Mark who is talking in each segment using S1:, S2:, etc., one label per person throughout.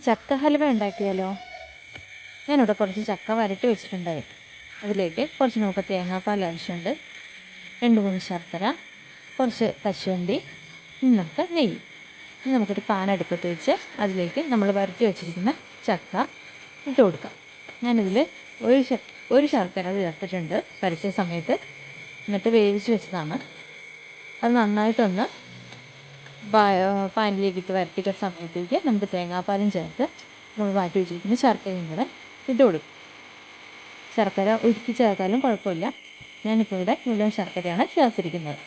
S1: ചക്ക ഹൽവ ഉണ്ടാക്കിയാലോ? ഞാനിവിടെ കുറച്ച് ചക്ക വരട്ടി വെച്ചിട്ടുണ്ടായി. അതിലേക്ക് കുറച്ച് നമുക്ക് തേങ്ങാപ്പാൽ ആവശ്യമുണ്ട്, 2-3 ശർക്കര, കുറച്ച് കശുവണ്ടി, നമുക്ക് നെയ്യ്. ഇനി നമുക്കൊരു പാൻ അടുപ്പത്ത് വെച്ച് അതിലേക്ക് നമ്മൾ വരട്ടി വെച്ചിരിക്കുന്ന ചക്ക ഇട്ട് കൊടുക്കാം. ഞാനിതിൽ ഒരു ശർക്കര ചേർത്തിട്ടുണ്ട് വരട്ടിയ സമയത്ത്, എന്നിട്ട് വേവിച്ച് വെച്ചതാണ്. അത് നന്നായിട്ടൊന്ന് പാനിലേക്ക് ഇട്ട് വരട്ടിക്കുന്ന സമയത്തേക്ക് നമുക്ക് തേങ്ങാപ്പാലും ചേർത്ത് നമ്മൾ മാറ്റി വെച്ചിരിക്കുന്ന ശർക്കരയും കൂടെ ഇട്ട് കൊടുക്കും. ശർക്കര ഉരുക്കി ചേർത്താലും കുഴപ്പമില്ല. ഞാനിപ്പോൾ ഇവിടെ മുഴുവൻ ശർക്കരയാണ് ചേർത്തിരിക്കുന്നത്.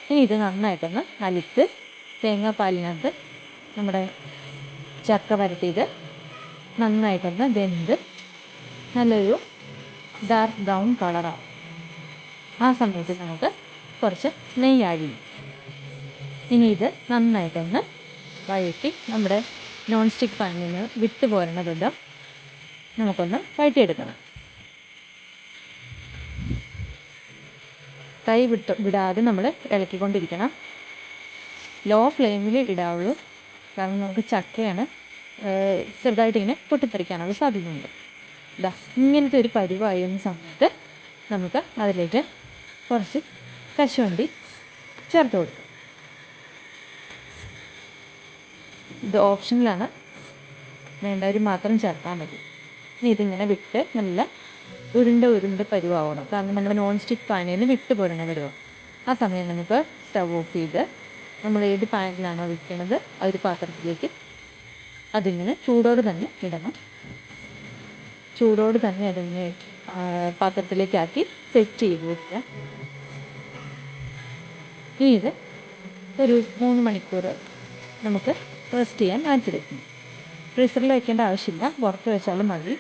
S1: ഇനി ഇത് നന്നായിട്ടൊന്ന് അലിത്ത് തേങ്ങാപ്പാലിനകത്ത് നമ്മുടെ ചക്ക വരട്ടിയത് നന്നായിട്ടൊന്ന് വെന്ത് നല്ലൊരു ഡാർക്ക് ബ്രൗൺ കളറാവും. ആ സമയത്ത് നമുക്ക് കുറച്ച് നെയ്യ് ആഡ് ചെയ്യും. ഇനി ഇത് നന്നായിട്ടൊന്ന് വഴറ്റി നമ്മുടെ നോൺ സ്റ്റിക്ക് പാനിൽ നിന്ന് വിട്ട് പോരണതുണ്ട് നമുക്കൊന്ന് വഴറ്റിയെടുക്കണം. കൈ വിടാതെ നമ്മൾ ഇളക്കിക്കൊണ്ടിരിക്കണം. ലോ ഫ്ലെയിമിൽ ഇടാവുള്ളൂ, കാരണം നമുക്ക് ചക്കയാണ് ചെറുതായിട്ട് ഇങ്ങനെ പൊട്ടിത്തെറിക്കാനുള്ള സാധ്യതയുണ്ട്. ഇതാ ഇങ്ങനത്തെ ഒരു പരുവായുന്ന സമയത്ത് നമുക്ക് അതിലേക്ക് കുറച്ച് കശുവണ്ടി ചേർത്ത് കൊടുക്കും. ഇത് ഓപ്ഷനിലാണ്, വേണ്ടവർ മാത്രം ചേർത്താൽ മതി. ഇനി ഇതിങ്ങനെ വിട്ട് നല്ല ഉരുണ്ട പരുവാവണം, കാരണം നമ്മുടെ നോൺ സ്റ്റിക്ക് പാനിൽ നിന്ന് വിട്ട് പോരണ പരുവാണ്. ആ സമയം നമുക്ക് സ്റ്റവ് ഓഫ് ചെയ്ത് നമ്മൾ ഏത് പാനിലാണോ വെക്കുന്നത് ആ ഒരു പാത്രത്തിലേക്ക് അതിങ്ങനെ ചൂടോട് തന്നെ ഇടണം. ചൂടോട് തന്നെ അതിങ്ങനെ പാത്രത്തിലേക്കാക്കി സെറ്റ് ചെയ്ത് വയ്ക്കുക. ഇനി ഇത് ഒരു 3 മണിക്കൂർ നമുക്ക് റെസ്റ്റ് ചെയ്യാൻ മാറ്റി വയ്ക്കും. ഫ്രീസറിൽ വയ്ക്കേണ്ട ആവശ്യമില്ല, പുറത്ത് വെച്ചാലും മതി.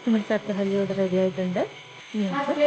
S1: നമ്മുടെ ചക്ക ഹൽവ ഇവിടെ റെഡി ആയിട്ടുണ്ട്.